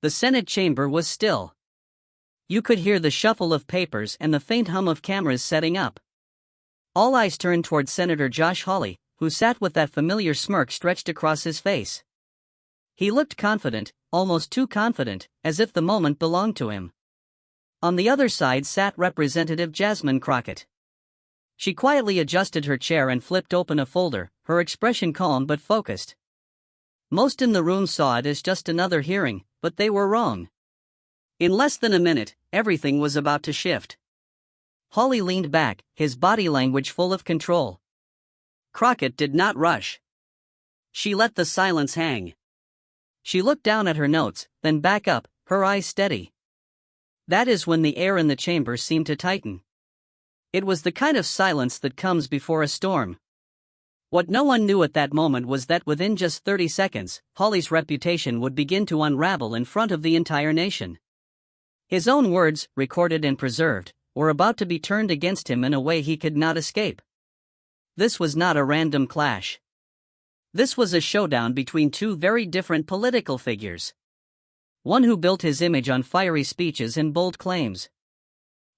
The Senate chamber was still. You could hear the shuffle of papers and the faint hum of cameras setting up. All eyes turned toward Senator Josh Hawley, who sat with that familiar smirk stretched across his face. He looked confident, almost too confident, as if the moment belonged to him. On the other side sat Representative Jasmine Crockett. She quietly adjusted her chair and flipped open a folder, her expression calm but focused. Most in the room saw it as just another hearing, but they were wrong. In less than a minute, everything was about to shift. Hawley leaned back, his body language full of control. Crockett did not rush. She let the silence hang. She looked down at her notes, then back up, her eyes steady. That is when the air in the chamber seemed to tighten. It was the kind of silence that comes before a storm. What no one knew at that moment was that within just 30 seconds, Hawley's reputation would begin to unravel in front of the entire nation. His own words, recorded and preserved, were about to be turned against him in a way he could not escape. This was not a random clash. This was a showdown between two very different political figures. One who built his image on fiery speeches and bold claims.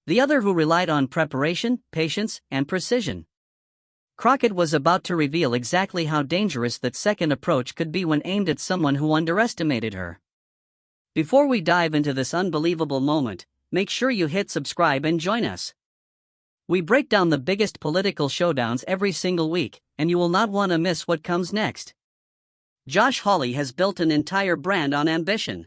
The other who relied on preparation, patience, and precision. Crockett was about to reveal exactly how dangerous that second approach could be when aimed at someone who underestimated her. Before we dive into this unbelievable moment, make sure you hit subscribe and join us. We break down the biggest political showdowns every single week, and you will not want to miss what comes next. Josh Hawley has built an entire brand on ambition.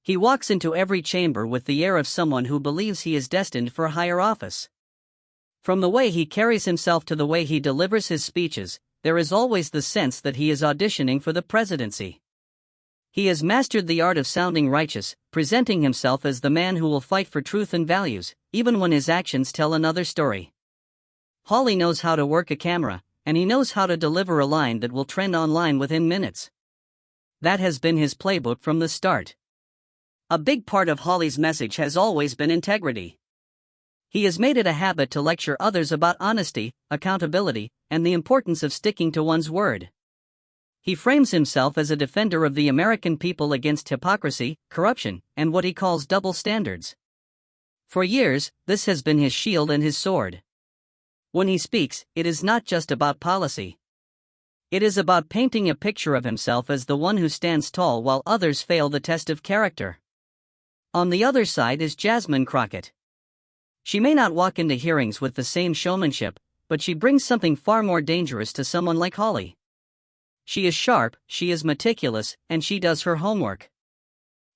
He walks into every chamber with the air of someone who believes he is destined for higher office. From the way he carries himself to the way he delivers his speeches, there is always the sense that he is auditioning for the presidency. He has mastered the art of sounding righteous, presenting himself as the man who will fight for truth and values, even when his actions tell another story. Hawley knows how to work a camera, and he knows how to deliver a line that will trend online within minutes. That has been his playbook from the start. A big part of Hawley's message has always been integrity. He has made it a habit to lecture others about honesty, accountability, and the importance of sticking to one's word. He frames himself as a defender of the American people against hypocrisy, corruption, and what he calls double standards. For years, this has been his shield and his sword. When he speaks, it is not just about policy. It is about painting a picture of himself as the one who stands tall while others fail the test of character. On the other side is Jasmine Crockett. She may not walk into hearings with the same showmanship, but she brings something far more dangerous to someone like Hawley. She is sharp, she is meticulous, and she does her homework.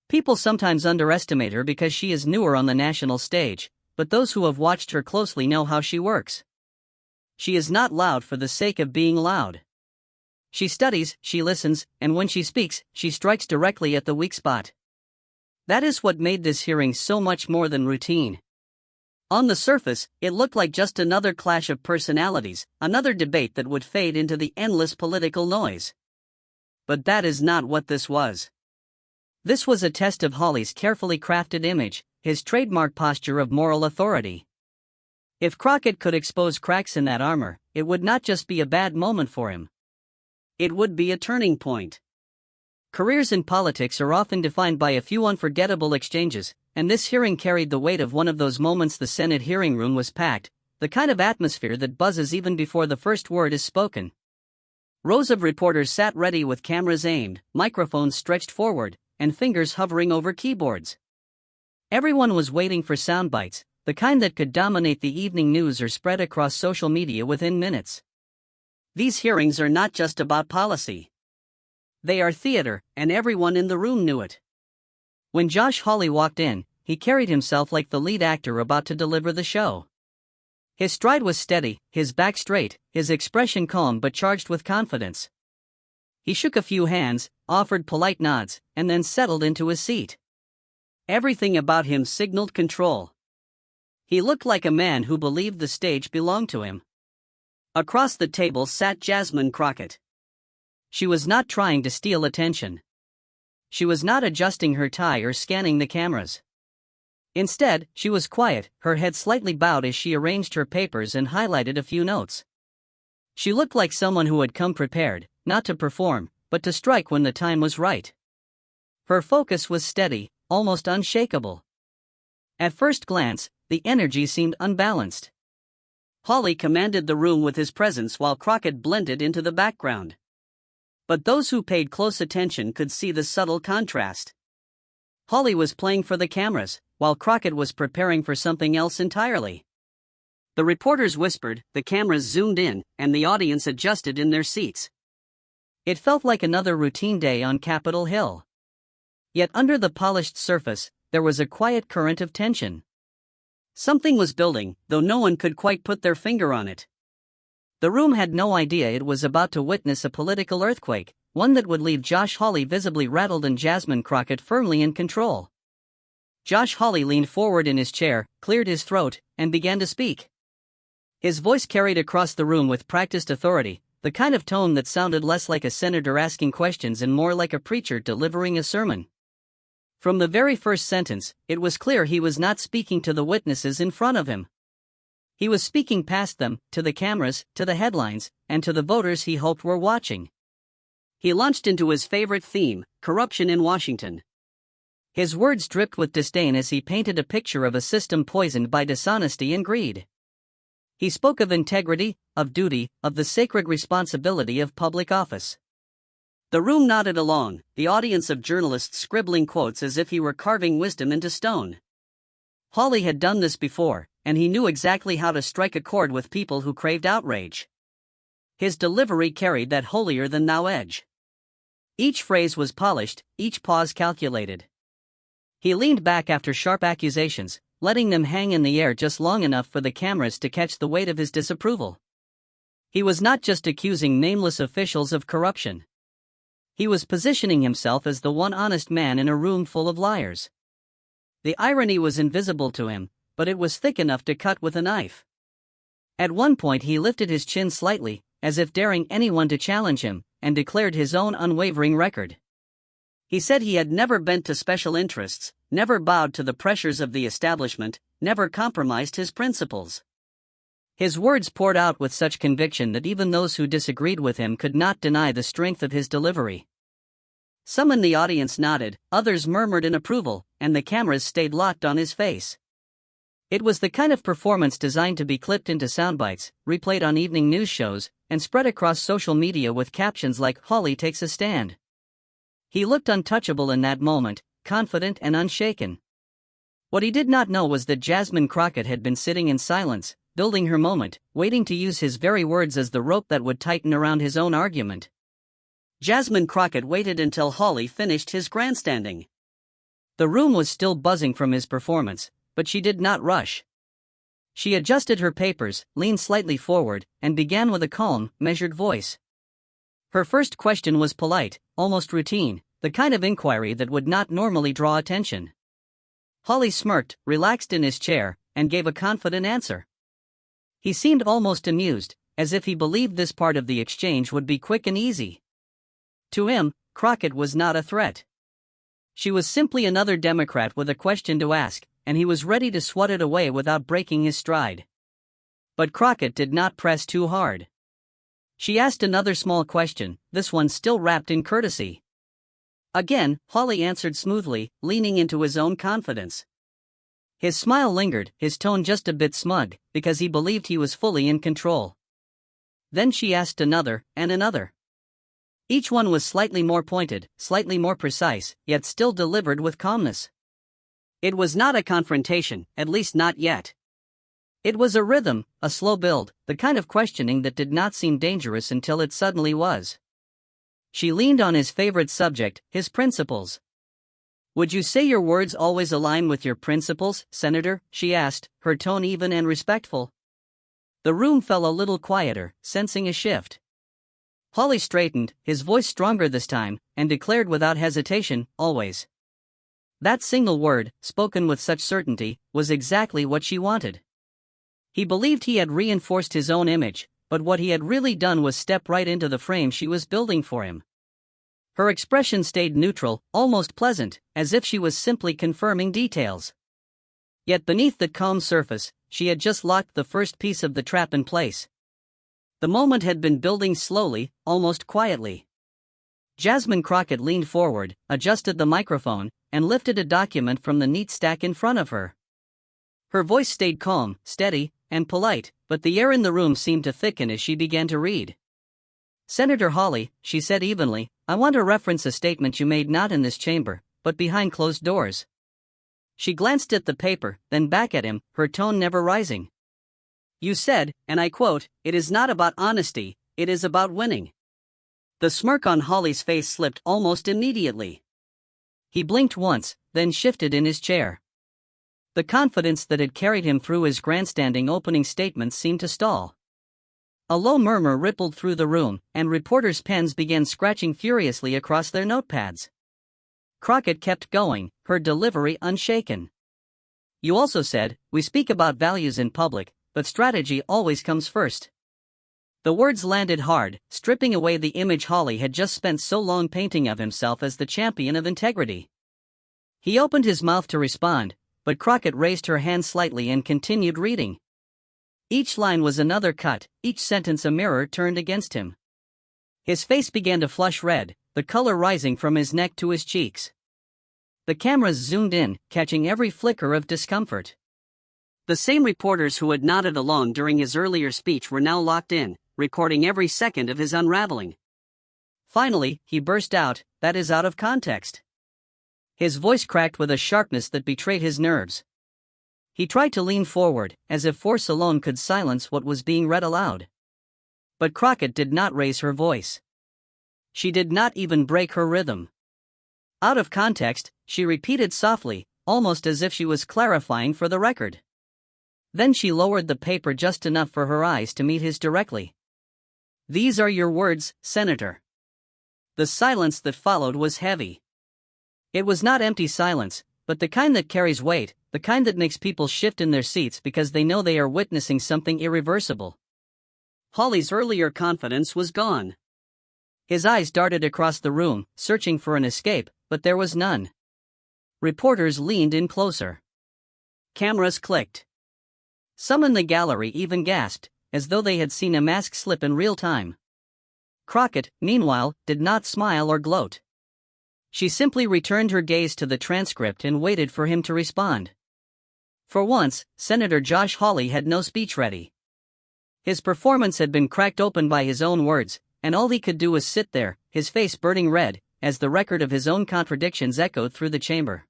People sometimes underestimate her because she is newer on the national stage, but those who have watched her closely know how she works. She is not loud for the sake of being loud. She studies, she listens, and when she speaks, she strikes directly at the weak spot. That is what made this hearing so much more than routine. On the surface, it looked like just another clash of personalities, another debate that would fade into the endless political noise. But that is not what this was. This was a test of Hawley's carefully crafted image, his trademark posture of moral authority. If Crockett could expose cracks in that armor, it would not just be a bad moment for him. It would be a turning point. Careers in politics are often defined by a few unforgettable exchanges, and this hearing carried the weight of one of those moments. The Senate hearing room was packed, the kind of atmosphere that buzzes even before the first word is spoken. Rows of reporters sat ready with cameras aimed, microphones stretched forward, and fingers hovering over keyboards. Everyone was waiting for sound bites, the kind that could dominate the evening news or spread across social media within minutes. These hearings are not just about policy. They are theater, and everyone in the room knew it. When Josh Hawley walked in, he carried himself like the lead actor about to deliver the show. His stride was steady, his back straight, his expression calm but charged with confidence. He shook a few hands, offered polite nods, and then settled into his seat. Everything about him signaled control. He looked like a man who believed the stage belonged to him. Across the table sat Jasmine Crockett. She was not trying to steal attention. She was not adjusting her tie or scanning the cameras. Instead, she was quiet, her head slightly bowed as she arranged her papers and highlighted a few notes. She looked like someone who had come prepared, not to perform, but to strike when the time was right. Her focus was steady, almost unshakable. At first glance, the energy seemed unbalanced. Hawley commanded the room with his presence while Crockett blended into the background. But those who paid close attention could see the subtle contrast. Hawley was playing for the cameras, while Crockett was preparing for something else entirely. The reporters whispered, the cameras zoomed in, and the audience adjusted in their seats. It felt like another routine day on Capitol Hill. Yet under the polished surface, there was a quiet current of tension. Something was building, though no one could quite put their finger on it. The room had no idea it was about to witness a political earthquake, one that would leave Josh Hawley visibly rattled and Jasmine Crockett firmly in control. Josh Hawley leaned forward in his chair, cleared his throat, and began to speak. His voice carried across the room with practiced authority, the kind of tone that sounded less like a senator asking questions and more like a preacher delivering a sermon. From the very first sentence, it was clear he was not speaking to the witnesses in front of him. He was speaking past them, to the cameras, to the headlines, and to the voters he hoped were watching. He launched into his favorite theme, corruption in Washington. His words dripped with disdain as he painted a picture of a system poisoned by dishonesty and greed. He spoke of integrity, of duty, of the sacred responsibility of public office. The room nodded along, the audience of journalists scribbling quotes as if he were carving wisdom into stone. Hawley had done this before, and he knew exactly how to strike a chord with people who craved outrage. His delivery carried that holier-than-thou edge. Each phrase was polished, each pause calculated. He leaned back after sharp accusations, letting them hang in the air just long enough for the cameras to catch the weight of his disapproval. He was not just accusing nameless officials of corruption. He was positioning himself as the one honest man in a room full of liars. The irony was invisible to him, but it was thick enough to cut with a knife. At one point he lifted his chin slightly, as if daring anyone to challenge him, and declared his own unwavering record. He said he had never bent to special interests, never bowed to the pressures of the establishment, never compromised his principles. His words poured out with such conviction that even those who disagreed with him could not deny the strength of his delivery. Some in the audience nodded, others murmured in approval, and the cameras stayed locked on his face. It was the kind of performance designed to be clipped into soundbites, replayed on evening news shows, and spread across social media with captions like "Hawley takes a stand." He looked untouchable in that moment, confident and unshaken. What he did not know was that Jasmine Crockett had been sitting in silence, building her moment, waiting to use his very words as the rope that would tighten around his own argument. Jasmine Crockett waited until Hawley finished his grandstanding. The room was still buzzing from his performance, but she did not rush. She adjusted her papers, leaned slightly forward, and began with a calm, measured voice. Her first question was polite, almost routine, the kind of inquiry that would not normally draw attention. Hawley smirked, relaxed in his chair, and gave a confident answer. He seemed almost amused, as if he believed this part of the exchange would be quick and easy. To him, Crockett was not a threat. She was simply another Democrat with a question to ask, and he was ready to swat it away without breaking his stride. But Crockett did not press too hard. She asked another small question, this one still wrapped in courtesy. Again, Hawley answered smoothly, leaning into his own confidence. His smile lingered, his tone just a bit smug, because he believed he was fully in control. Then she asked another, and another. Each one was slightly more pointed, slightly more precise, yet still delivered with calmness. It was not a confrontation, at least not yet. It was a rhythm, a slow build, the kind of questioning that did not seem dangerous until it suddenly was. She leaned on his favorite subject, his principles. "Would you say your words always align with your principles, Senator?" she asked, her tone even and respectful. The room fell a little quieter, sensing a shift. Hawley straightened, his voice stronger this time, and declared without hesitation, "Always." That single word, spoken with such certainty, was exactly what she wanted. He believed he had reinforced his own image, but what he had really done was step right into the frame she was building for him. Her expression stayed neutral, almost pleasant, as if she was simply confirming details. Yet beneath that calm surface, she had just locked the first piece of the trap in place. The moment had been building slowly, almost quietly. Jasmine Crockett leaned forward, adjusted the microphone, and lifted a document from the neat stack in front of her. Her voice stayed calm, steady, and polite, but the air in the room seemed to thicken as she began to read. "Senator Hawley," she said evenly, "I want to reference a statement you made not in this chamber, but behind closed doors." She glanced at the paper, then back at him, her tone never rising. "You said, and I quote, 'It is not about honesty, it is about winning.'" The smirk on Hawley's face slipped almost immediately. He blinked once, then shifted in his chair. The confidence that had carried him through his grandstanding opening statements seemed to stall. A low murmur rippled through the room, and reporters' pens began scratching furiously across their notepads. Crockett kept going, her delivery unshaken. "You also said, 'We speak about values in public, but strategy always comes first.'" The words landed hard, stripping away the image Hawley had just spent so long painting of himself as the champion of integrity. He opened his mouth to respond, but Crockett raised her hand slightly and continued reading. Each line was another cut, each sentence a mirror turned against him. His face began to flush red, the color rising from his neck to his cheeks. The cameras zoomed in, catching every flicker of discomfort. The same reporters who had nodded along during his earlier speech were now locked in, recording every second of his unraveling. Finally, he burst out, "That is out of context." His voice cracked with a sharpness that betrayed his nerves. He tried to lean forward, as if force alone could silence what was being read aloud. But Crockett did not raise her voice. She did not even break her rhythm. "Out of context," she repeated softly, almost as if she was clarifying for the record. Then she lowered the paper just enough for her eyes to meet his directly. "These are your words, Senator." The silence that followed was heavy. It was not empty silence, but the kind that carries weight, the kind that makes people shift in their seats because they know they are witnessing something irreversible. Hawley's earlier confidence was gone. His eyes darted across the room, searching for an escape, but there was none. Reporters leaned in closer. Cameras clicked. Some in the gallery even gasped, as though they had seen a mask slip in real time. Crockett, meanwhile, did not smile or gloat. She simply returned her gaze to the transcript and waited for him to respond. For once, Senator Josh Hawley had no speech ready. His performance had been cracked open by his own words, and all he could do was sit there, his face burning red, as the record of his own contradictions echoed through the chamber.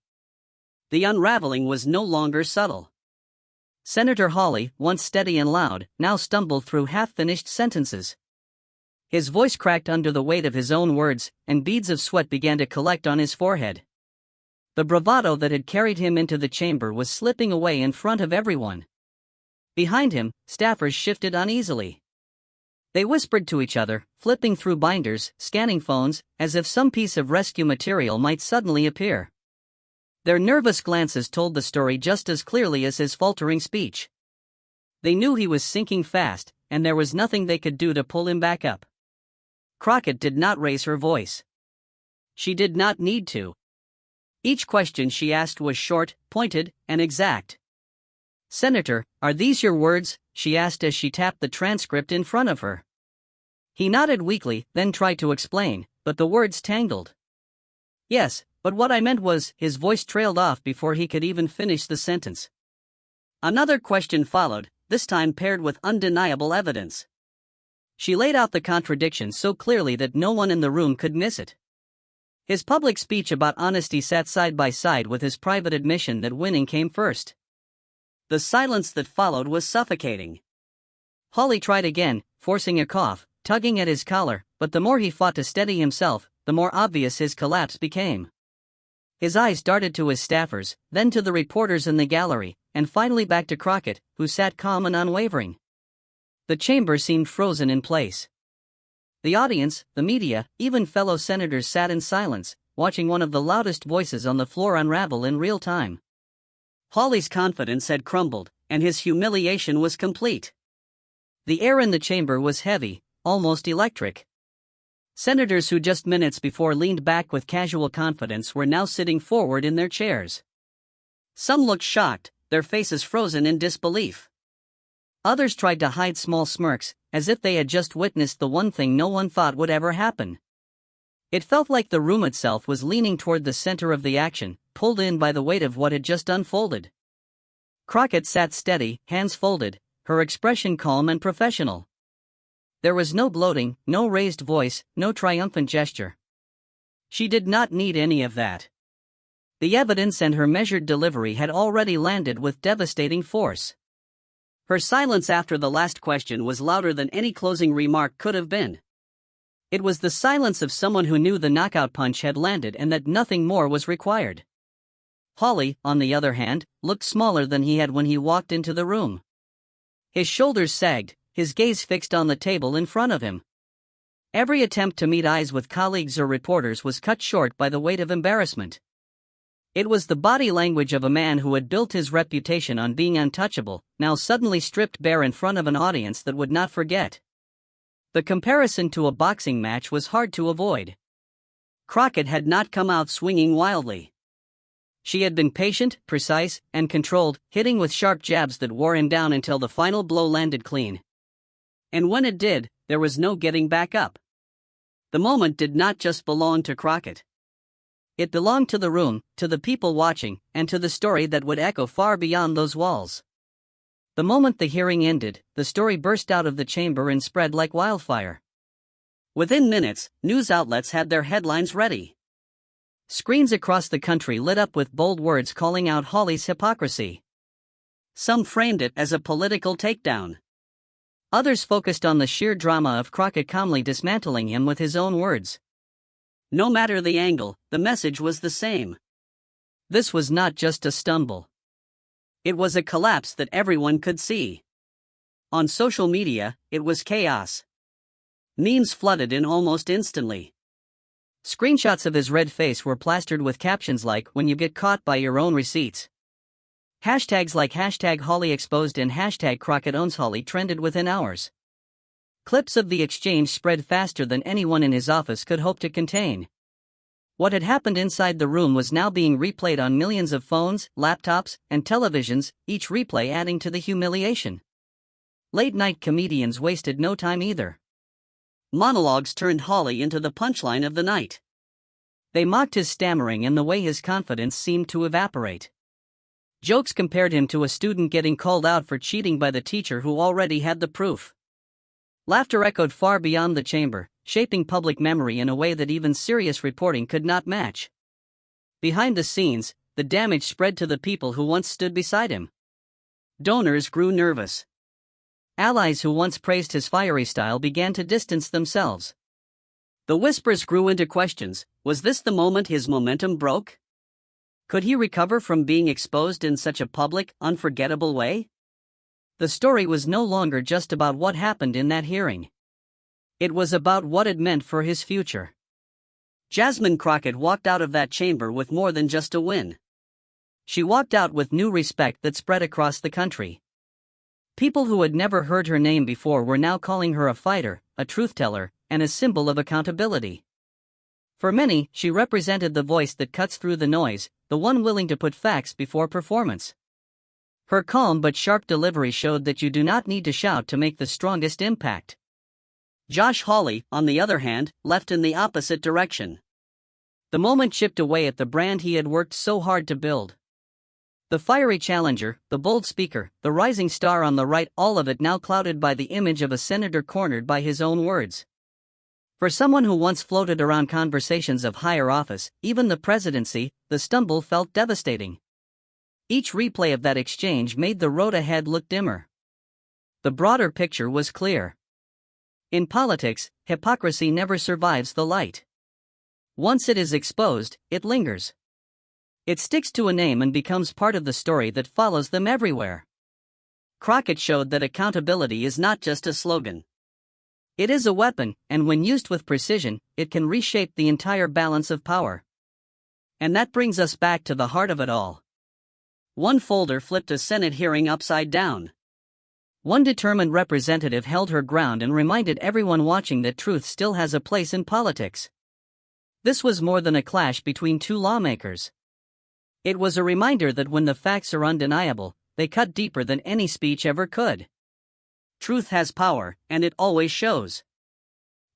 The unraveling was no longer subtle. Senator Hawley, once steady and loud, now stumbled through half-finished sentences. His voice cracked under the weight of his own words, and beads of sweat began to collect on his forehead. The bravado that had carried him into the chamber was slipping away in front of everyone. Behind him, staffers shifted uneasily. They whispered to each other, flipping through binders, scanning phones, as if some piece of rescue material might suddenly appear. Their nervous glances told the story just as clearly as his faltering speech. They knew he was sinking fast, and there was nothing they could do to pull him back up. Crockett did not raise her voice. She did not need to. Each question she asked was short, pointed, and exact. "Senator, are these your words?" she asked as she tapped the transcript in front of her. He nodded weakly, then tried to explain, but the words tangled. "Yes, but what I meant was," his voice trailed off before he could even finish the sentence. Another question followed, this time paired with undeniable evidence. She laid out the contradiction so clearly that no one in the room could miss it. His public speech about honesty sat side by side with his private admission that winning came first. The silence that followed was suffocating. Hawley tried again, forcing a cough, tugging at his collar, but the more he fought to steady himself, the more obvious his collapse became. His eyes darted to his staffers, then to the reporters in the gallery, and finally back to Crockett, who sat calm and unwavering. The chamber seemed frozen in place. The audience, the media, even fellow senators sat in silence, watching one of the loudest voices on the floor unravel in real time. Hawley's confidence had crumbled, and his humiliation was complete. The air in the chamber was heavy, almost electric. Senators who just minutes before leaned back with casual confidence were now sitting forward in their chairs. Some looked shocked, their faces frozen in disbelief. Others tried to hide small smirks, as if they had just witnessed the one thing no one thought would ever happen. It felt like the room itself was leaning toward the center of the action, pulled in by the weight of what had just unfolded. Crockett sat steady, hands folded, her expression calm and professional. There was no gloating, no raised voice, no triumphant gesture. She did not need any of that. The evidence and her measured delivery had already landed with devastating force. Her silence after the last question was louder than any closing remark could have been. It was the silence of someone who knew the knockout punch had landed and that nothing more was required. Hawley, on the other hand, looked smaller than he had when he walked into the room. His shoulders sagged, his gaze fixed on the table in front of him. Every attempt to meet eyes with colleagues or reporters was cut short by the weight of embarrassment. It was the body language of a man who had built his reputation on being untouchable, now suddenly stripped bare in front of an audience that would not forget. The comparison to a boxing match was hard to avoid. Crockett had not come out swinging wildly. She had been patient, precise, and controlled, hitting with sharp jabs that wore him down until the final blow landed clean. And when it did, there was no getting back up. The moment did not just belong to Crockett. It belonged to the room, to the people watching, and to the story that would echo far beyond those walls. The moment the hearing ended, the story burst out of the chamber and spread like wildfire. Within minutes, news outlets had their headlines ready. Screens across the country lit up with bold words calling out Hawley's hypocrisy. Some framed it as a political takedown. Others focused on the sheer drama of Crockett calmly dismantling him with his own words. No matter the angle, the message was the same. This was not just a stumble. It was a collapse that everyone could see. On social media, it was chaos. Memes flooded in almost instantly. Screenshots of his red face were plastered with captions like, "When you get caught by your own receipts." Hashtags like #HawleyExposed and #CrockettOwnsHawley trended within hours. Clips of the exchange spread faster than anyone in his office could hope to contain. What had happened inside the room was now being replayed on millions of phones, laptops, and televisions, each replay adding to the humiliation. Late-night comedians wasted no time either. Monologues turned Hawley into the punchline of the night. They mocked his stammering and the way his confidence seemed to evaporate. Jokes compared him to a student getting called out for cheating by the teacher who already had the proof. Laughter echoed far beyond the chamber, shaping public memory in a way that even serious reporting could not match. Behind the scenes, the damage spread to the people who once stood beside him. Donors grew nervous. Allies who once praised his fiery style began to distance themselves. The whispers grew into questions. Was this the moment his momentum broke? Could he recover from being exposed in such a public, unforgettable way? The story was no longer just about what happened in that hearing. It was about what it meant for his future. Jasmine Crockett walked out of that chamber with more than just a win. She walked out with new respect that spread across the country. People who had never heard her name before were now calling her a fighter, a truth-teller, and a symbol of accountability. For many, she represented the voice that cuts through the noise, the one willing to put facts before performance. Her calm but sharp delivery showed that you do not need to shout to make the strongest impact. Josh Hawley, on the other hand, left in the opposite direction. The moment chipped away at the brand he had worked so hard to build. The fiery challenger, the bold speaker, the rising star on the right, all of it now clouded by the image of a senator cornered by his own words. For someone who once floated around conversations of higher office, even the presidency, the stumble felt devastating. Each replay of that exchange made the road ahead look dimmer. The broader picture was clear. In politics, hypocrisy never survives the light. Once it is exposed, it lingers. It sticks to a name and becomes part of the story that follows them everywhere. Crockett showed that accountability is not just a slogan. It is a weapon, and when used with precision, it can reshape the entire balance of power. And that brings us back to the heart of it all. One folder flipped a Senate hearing upside down. One determined representative held her ground and reminded everyone watching that truth still has a place in politics. This was more than a clash between two lawmakers. It was a reminder that when the facts are undeniable, they cut deeper than any speech ever could. Truth has power, and it always shows.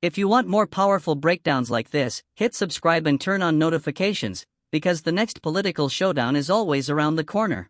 If you want more powerful breakdowns like this, hit subscribe and turn on notifications, because the next political showdown is always around the corner.